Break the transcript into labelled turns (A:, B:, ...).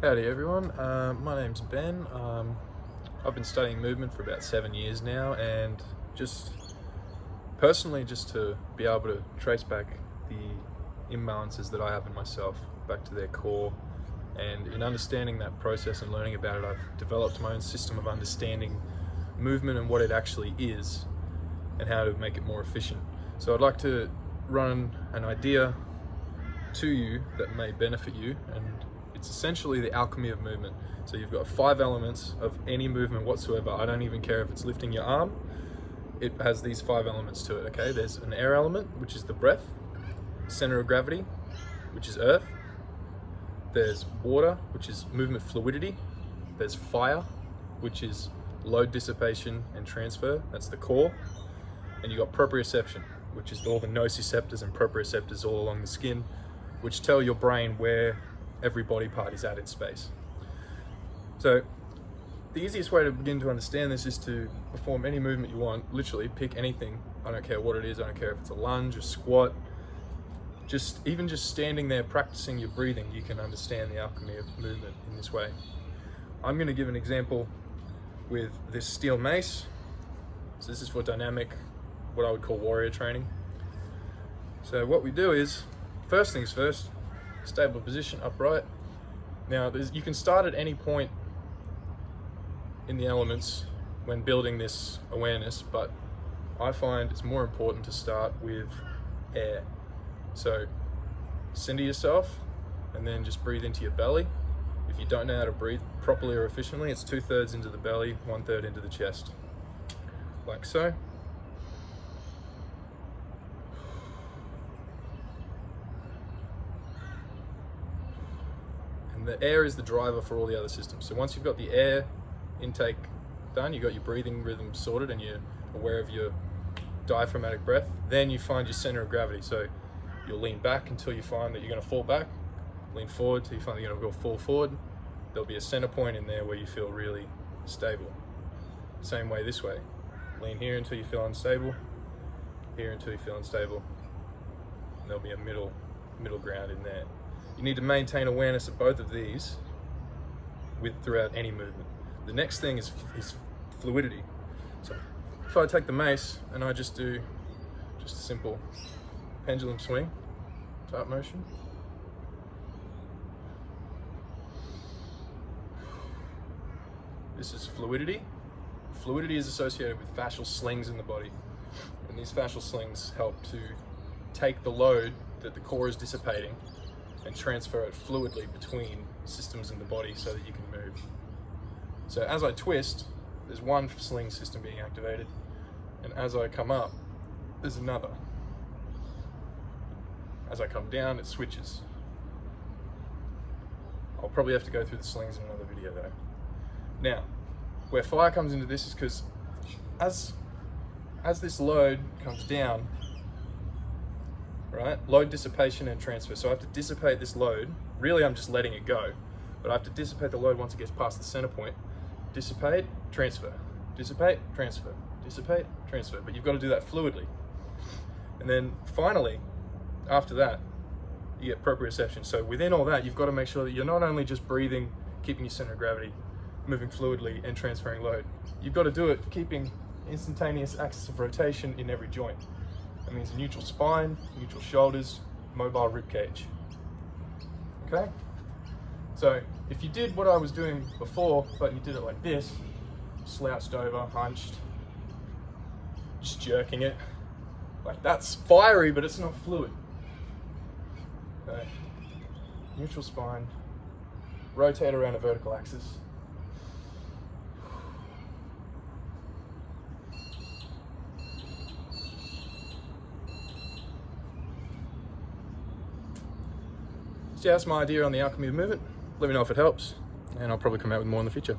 A: Howdy everyone, my name's Ben. I've been studying movement for about 7 years now, and just to be able to trace back the imbalances that I have in myself back to their core, and in understanding that process and learning about it, I've developed my own system of understanding movement and what it actually is and how to make it more efficient. So I'd like to run an idea to you that may benefit you, and it's essentially the alchemy of movement. So you've got 5 elements of any movement whatsoever. I don't even care if it's lifting your arm. It has these 5 elements to it, okay? There's an air element, which is the breath, center of gravity, which is earth. There's water, which is movement fluidity. There's fire, which is load dissipation and transfer. That's the core. And you've got proprioception, which is all the nociceptors and proprioceptors all along the skin, which tell your brain where every body part is at in space. So the easiest way to begin to understand this is to perform any movement you want. Literally pick anything. I don't care what it is. I don't care if it's a lunge, a squat. Even just standing there practicing your breathing, you can understand the alchemy of movement in this way. I'm going to give an example with this steel mace. So this is for dynamic, what I would call warrior training. So what we do is, first things first, stable position, upright. Now you can start at any point in the elements when building this awareness, but I find it's more important to start with air. So center yourself and then just breathe into your belly. If you don't know how to breathe properly or efficiently, it's 2/3 into the belly, 1/3 into the chest, like so. And the air is the driver for all the other systems. So once you've got the air intake done, you've got your breathing rhythm sorted and you're aware of your diaphragmatic breath, then you find your center of gravity. So you'll lean back until you find that you're going to fall back, lean forward till you find that you're going to fall forward. There'll be a center point in there where you feel really stable. Same way this way. Lean here until you feel unstable, here until you feel unstable. And there'll be a middle ground in there. You need to maintain awareness of both of these throughout any movement. The next thing is fluidity. So if I take the mace and I just do a simple pendulum swing type motion, this is fluidity. Fluidity is associated with fascial slings in the body, and these fascial slings help to take the load that the core is dissipating and transfer it fluidly between systems in the body so that you can move. So as I twist, there's one sling system being activated, and as I come up, there's another. As I come down, it switches. I'll probably have to go through the slings in another video though. Now, where fire comes into this is because as this load comes down, right? Load dissipation and transfer. So I have to dissipate this load. Really, I'm just letting it go, but I have to dissipate the load once it gets past the center point. Dissipate, transfer, dissipate, transfer, dissipate, transfer. But you've got to do that fluidly. And then finally, after that, you get proprioception. So within all that, you've got to make sure that you're not only just breathing, keeping your center of gravity, moving fluidly and transferring load. You've got to do it keeping instantaneous axis of rotation in every joint. That means a neutral spine, neutral shoulders, mobile rib cage. Okay? So if you did what I was doing before, but you did it like this, slouched over, hunched, just jerking it, like that's fiery, but it's not fluid. Okay? Neutral spine, rotate around a vertical axis. So yeah, that's my idea on the alchemy of movement. Let me know if it helps, and I'll probably come out with more in the future.